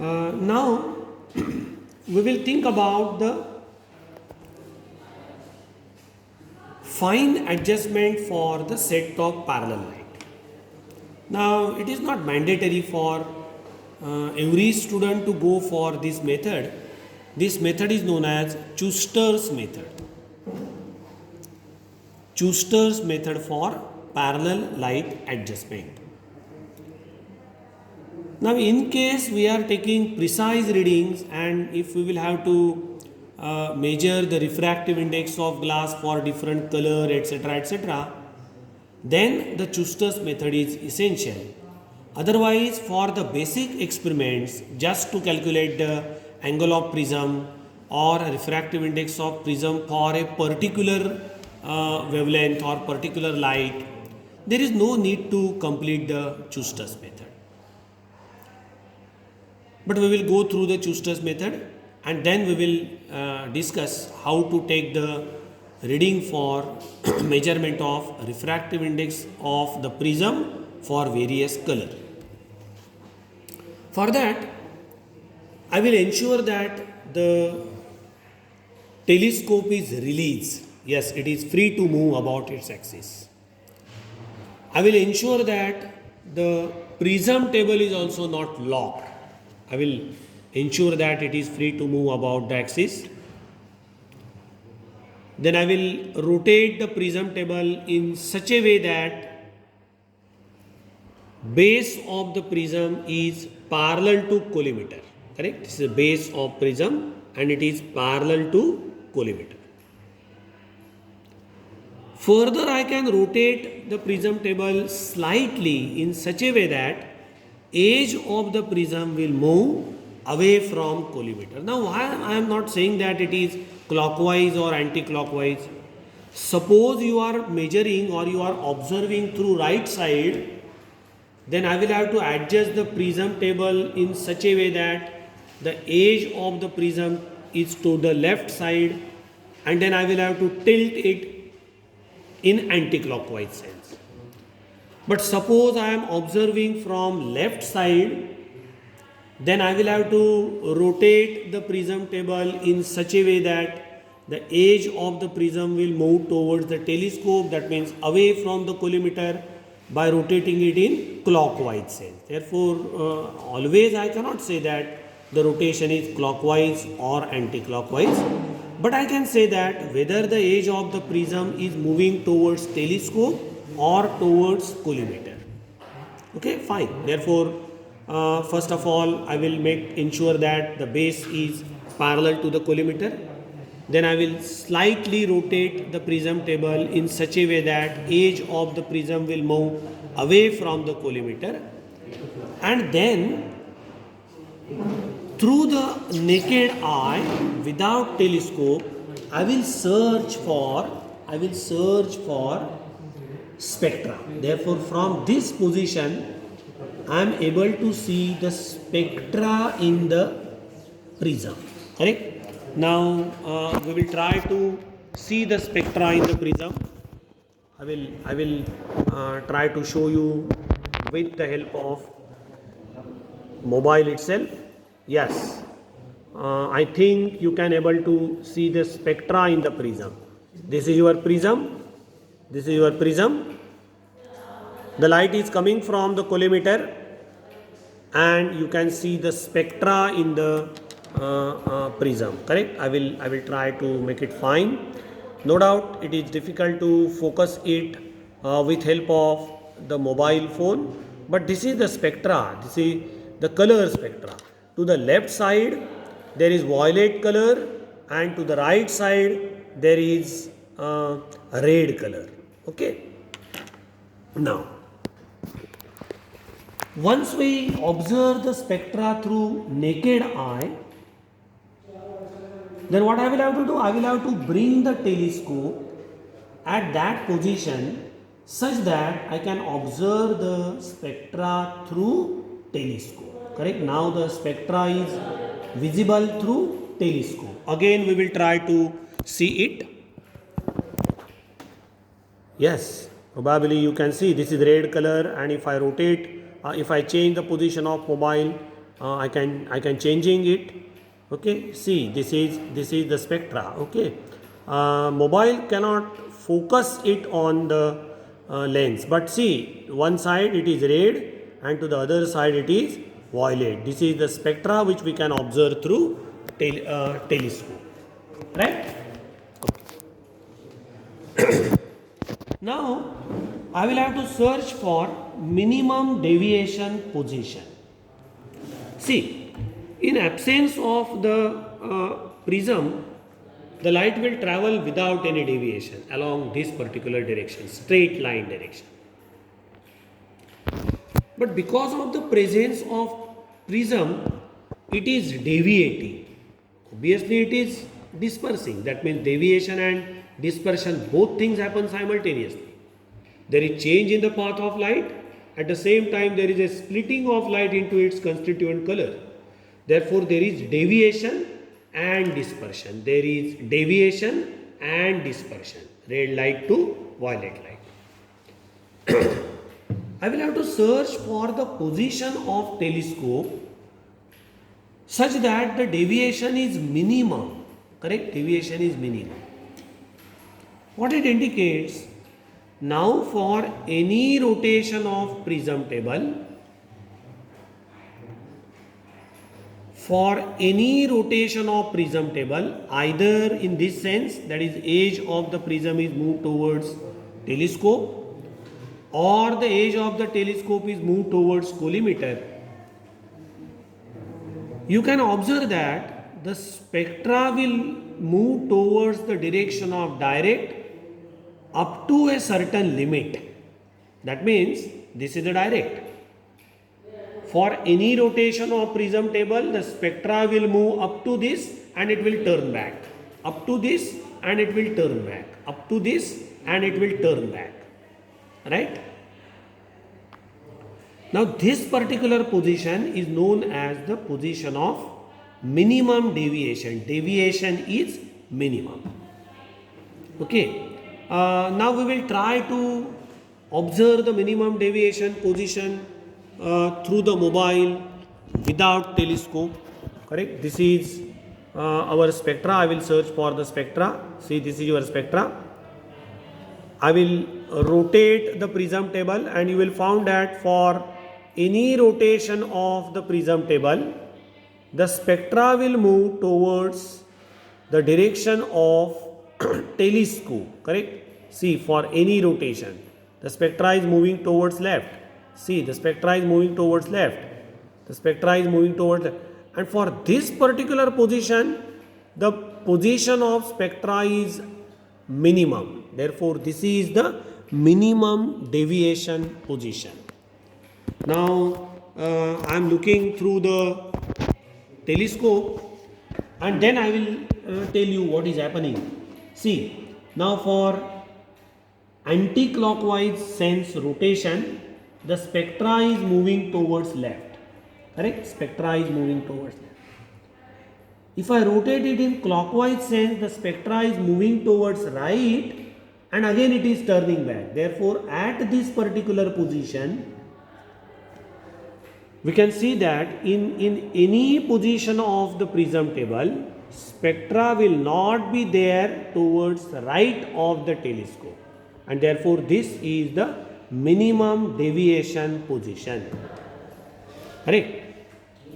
Now we will think about the fine adjustment for the set of parallel light. Now it is not mandatory for every student to go for this method. This method is known as Schuster's method. Schuster's method for parallel light adjustment. Now in case we are taking precise readings and if we will have to measure the refractive index of glass for different color etc., then the Schuster's method is essential. Otherwise, for the basic experiments, just to calculate the angle of prism or a refractive index of prism for a particular wavelength or particular light, there is no need to complete the Schuster's method. But we will go through the Schuster's method and then we will discuss how to take the reading for measurement of refractive index of the prism for various color. For that, I will ensure that the telescope is released. Yes, it is free to move about its axis. I will ensure that the prism table is also not locked. I will ensure that it is free to move about the axis. Then I will rotate the prism table in such a way that base of the prism is parallel to collimator. Correct? This is the base of prism and it is parallel to collimator. Further, I can rotate the prism table slightly in such a way that edge of the prism will move away from collimator. Now, why I am not saying that it is clockwise or anti-clockwise. Suppose you are measuring or you are observing through right side, then I will have to adjust the prism table in such a way that the edge of the prism is to the left side and then I will have to tilt it in anti-clockwise sense. But suppose I am observing from left side, then I will have to rotate the prism table in such a way that the edge of the prism will move towards the telescope, that means away from the collimator, by rotating it in clockwise sense. Therefore, always I cannot say that the rotation is clockwise or anti-clockwise, but I can say that whether the edge of the prism is moving towards telescope or towards collimator. Okay, fine. Therefore, first of all, I will ensure that the base is parallel to the collimator. Then I will slightly rotate the prism table in such a way that edge of the prism will move away from the collimator. And then through the naked eye without telescope, I will search for spectra. Therefore, from this position, I am able to see the spectra in the prism. Correct? Now we will try to see the spectra in the prism. I will try to show you with the help of mobile itself. Yes, I think you can able to see the spectra in the prism. This is your prism. This is your prism. The light is coming from the collimator and you can see the spectra in the prism. Correct? I will try to make it fine. No doubt it is difficult to focus it with help of the mobile phone, but this is the spectra. This is the color spectra. To the left side there is violet color and to the right side there is red color. Okay. Now, once we observe the spectra through naked eye, then what I will have to do? I will have to bring the telescope at that position such that I can observe the spectra through telescope. Correct? Now the spectra is visible through telescope. Again we will try to see it. Yes, probably you can see this is red color, and if I rotate, if I change the position of mobile I can changing it. Okay, see, this is the spectra. Okay, mobile cannot focus it on the lens, but see, one side it is red and to the other side it is violet. This is the spectra which we can observe through telescope, right? Now I will have to search for minimum deviation position. See, in absence of the prism, the light will travel without any deviation along this particular direction, straight line direction. But because of the presence of prism, it is deviating. Obviously, it is dispersing. That means deviation and dispersion, both things happen simultaneously. There is change in the path of light. At the same time, there is a splitting of light into its constituent color. Therefore, there is deviation and dispersion. There is deviation and dispersion. Red light to violet light. I will have to search for the position of telescope such that the deviation is minimum. Correct? Deviation is minimum. What it indicates, now for any rotation of prism table, either in this sense, that is edge of the prism is moved towards telescope, or the edge of the telescope is moved towards collimator, you can observe that the spectra will move towards the direction of direct up to a certain limit. That means this is the direct. For any rotation of prism table, the spectra will move up to this and it will turn back. Up to this and it will turn back. Up to this and it will turn back. Right? Now this particular position is known as the position of minimum deviation. Deviation is minimum. Okay. Now we will try to observe the minimum deviation position through the mobile without telescope. Correct? This is our spectra. I will search for the spectra. See, this is your spectra. I will rotate the prism table and you will find that for any rotation of the prism table, the spectra will move towards the direction of telescope. Correct? See, for any rotation, the spectra is moving towards left. See, the spectra is moving towards left. The spectra is moving towards left. And for this particular position, the position of spectra is minimum. Therefore, this is the minimum deviation position. Now, I am looking through the telescope and then I will tell you what is happening. See, now for anti-clockwise sense rotation, the spectra is moving towards left. Correct? Spectra is moving towards left. If I rotate it in clockwise sense, the spectra is moving towards right and again it is turning back. Therefore, at this particular position, we can see that in any position of the prism table, spectra will not be there towards the right of the telescope. And therefore, this is the minimum deviation position. Correct?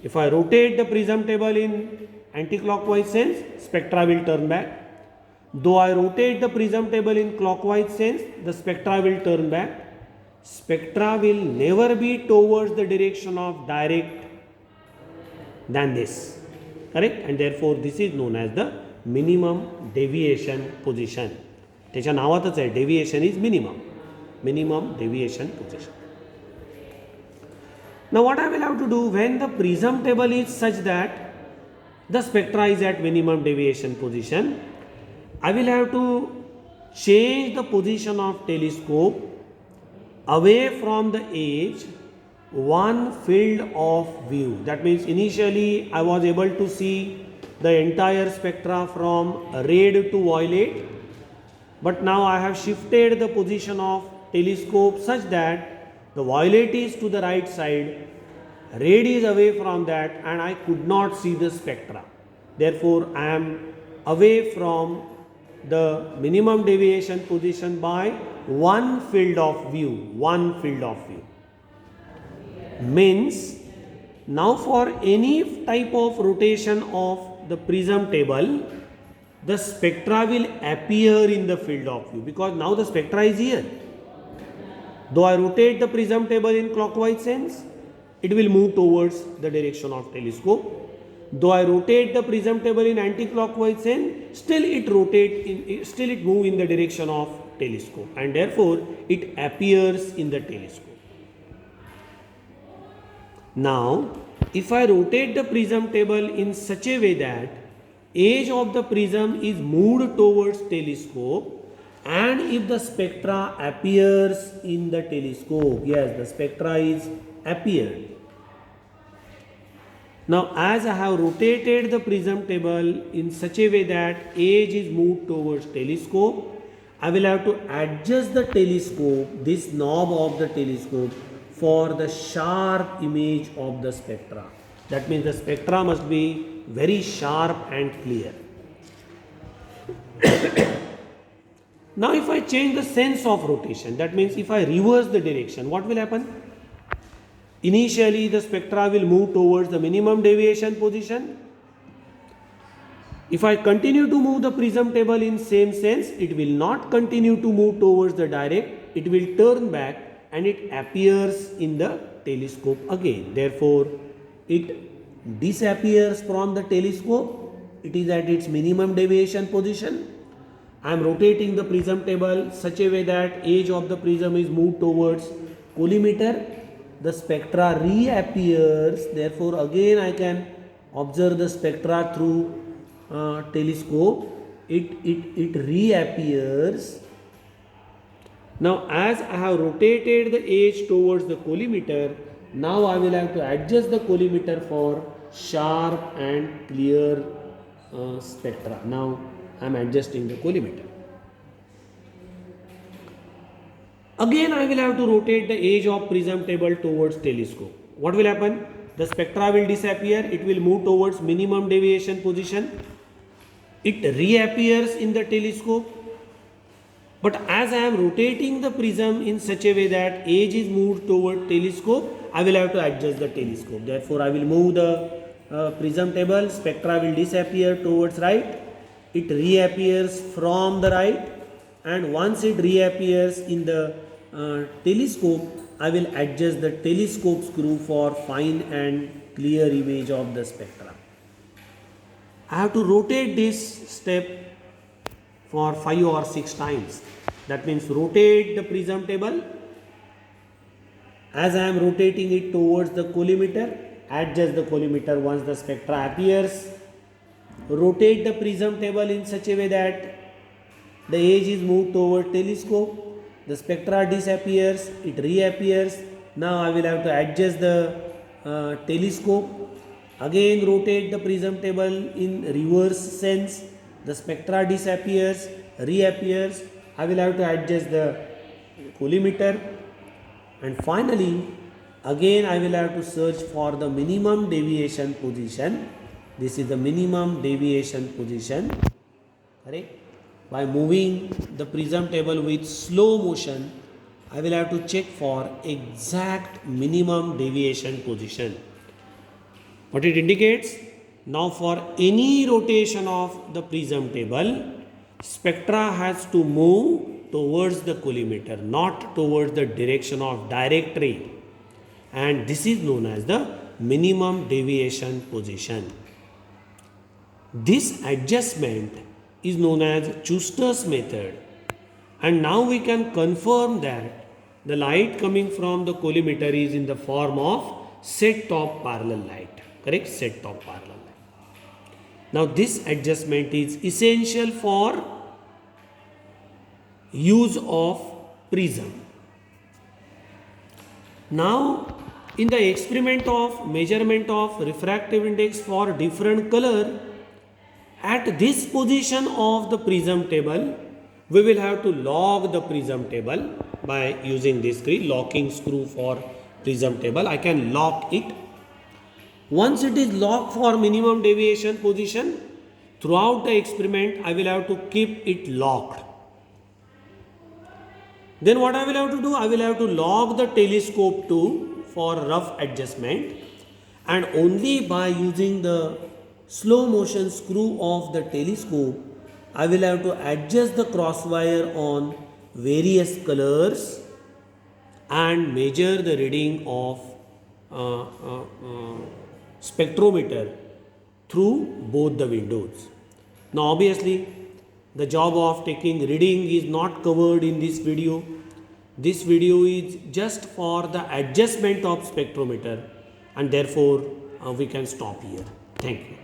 If I rotate the prism table in anti-clockwise sense, spectra will turn back. Though I rotate the prism table in clockwise sense, the spectra will turn back. Spectra will never be towards the direction of direct than this. Correct? And therefore, this is known as the minimum deviation position. त्याच्या नावातच आहे, deviation is minimum deviation position. Now what I will have to do when the prism table is such that the spectra is at minimum deviation position, I will have to change the position of telescope away from the edge one field of view. That means initially I was able to see the entire spectra from red to violet, but now I have shifted the position of telescope such that the violet is to the right side, red is away from that and I could not see the spectra. Therefore, I am away from the minimum deviation position by one field of view. Means now for any type of rotation of the prism table, the spectra will appear in the field of view because now the spectra is here. Though I rotate the prism table in clockwise sense, it will move towards the direction of telescope. Though I rotate the prism table in anti-clockwise sense, still it move in the direction of telescope, and therefore it appears in the telescope. Now, if I rotate the prism table in such a way that edge of the prism is moved towards telescope, and if the spectra appears in the telescope, yes, the spectra is appeared. Now, as I have rotated the prism table in such a way that edge is moved towards telescope, I will have to adjust the telescope, this knob of the telescope, for the sharp image of the spectra. That means the spectra must be very sharp and clear. Now, if I change the sense of rotation, that means if I reverse the direction, what will happen? Initially, the spectra will move towards the minimum deviation position. If I continue to move the prism table in same sense, it will not continue to move towards the direct. It will turn back and it appears in the telescope again. Therefore, it disappears from the telescope. It is at its minimum deviation position. I am rotating the prism table such a way that edge of the prism is moved towards collimator. The spectra reappears. Therefore, again I can observe the spectra through telescope. It reappears. Now, as I have rotated the edge towards the collimator, now I will have to adjust the collimator for sharp and clear spectra. Now, I am adjusting the collimator. Again, I will have to rotate the edge of prism table towards telescope. What will happen? The spectra will disappear. It will move towards minimum deviation position. It reappears in the telescope. But as I am rotating the prism in such a way that edge is moved toward telescope, I will have to adjust the telescope. Therefore, I will move the prism table. Spectra will disappear towards right. It reappears from the right. And once it reappears in the telescope, I will adjust the telescope screw for fine and clear image of the spectra. I have to rotate this step for 5 or 6 times. That means rotate the prism table. As I am rotating it towards the collimator, adjust the collimator once the spectra appears. Rotate the prism table in such a way that the edge is moved toward telescope. The spectra disappears. It reappears. Now I will have to adjust the telescope. Again rotate the prism table in reverse sense. The spectra disappears, reappears. I will have to adjust the collimator. And finally, again I will have to search for the minimum deviation position. This is the minimum deviation position. Correct? By moving the prism table with slow motion, I will have to check for exact minimum deviation position. What it indicates? Now for any rotation of the prism table, spectra has to move towards the collimator, not towards the direction of direct ray. And this is known as the minimum deviation position. This adjustment is known as Schuster's method. And now we can confirm that the light coming from the collimator is in the form of set-top parallel light. Correct? Set-top parallel light. Now this adjustment is essential for use of prism. Now in the experiment of measurement of refractive index for different color, at this position of the prism table, we will have to lock the prism table by using this locking screw for prism table. I can lock it Once it is locked for minimum deviation position, throughout the experiment I will have to keep it locked. Then what I will have to do? I will have to lock the telescope too for rough adjustment, and only by using the slow motion screw of the telescope I will have to adjust the crosswire on various colors and measure the reading of uh, uh, uh, spectrometer through both the windows. Now obviously the job of taking reading is not covered in this video. This video is just for the adjustment of spectrometer, and therefore we can stop here. Thank you.